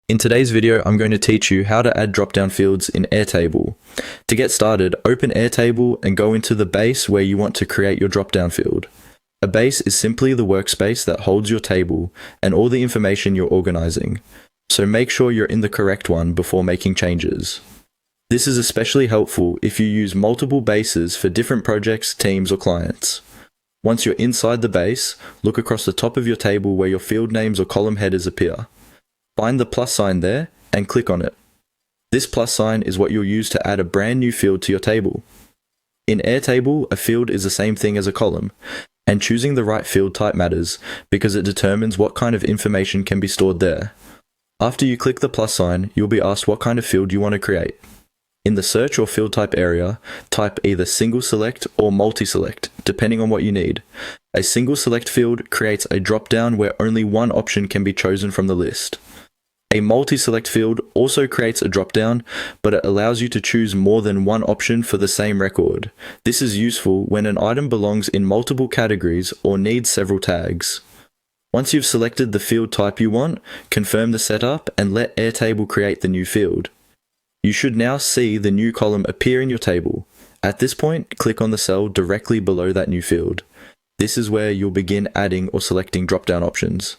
In today's video, I'm going to teach you how to add drop-down fields in Airtable. To get started, open Airtable and go into the base where you want to create your drop-down field. A base is simply the workspace that holds your table and all the information you're organizing, so make sure you're in the correct one before making changes. This is especially helpful if you use multiple bases for different projects, teams, or clients. Once you're inside the base, look across the top of your table where your field names or column headers appear. Find the plus sign there and click on it. This plus sign is what you'll use to add a brand new field to your table. In Airtable, a field is the same thing as a column, and choosing the right field type matters because it determines what kind of information can be stored there. After you click the plus sign, you'll be asked what kind of field you want to create. In the search or field type area, type either single select or multi-select, depending on what you need. A single select field creates a drop-down where only one option can be chosen from the list. A multi-select field also creates a drop-down, but it allows you to choose more than one option for the same record. This is useful when an item belongs in multiple categories or needs several tags. Once you've selected the field type you want, confirm the setup and let Airtable create the new field. You should now see the new column appear in your table. At this point, click on the cell directly below that new field. This is where you'll begin adding or selecting drop-down options.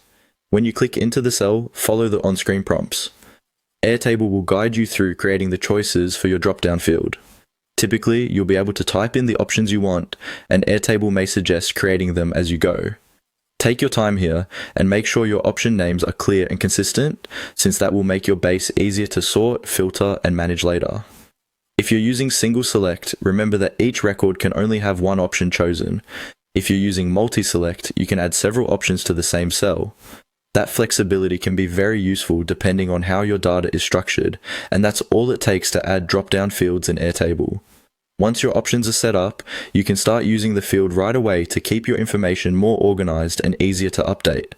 When you click into the cell, follow the on-screen prompts. Airtable will guide you through creating the choices for your drop-down field. Typically, you'll be able to type in the options you want, and Airtable may suggest creating them as you go. Take your time here, and make sure your option names are clear and consistent, since that will make your base easier to sort, filter, and manage later. If you're using single select, remember that each record can only have one option chosen. If you're using multi-select, you can add several options to the same cell. That flexibility can be very useful depending on how your data is structured, and that's all it takes to add drop-down fields in Airtable. Once your options are set up, you can start using the field right away to keep your information more organized and easier to update.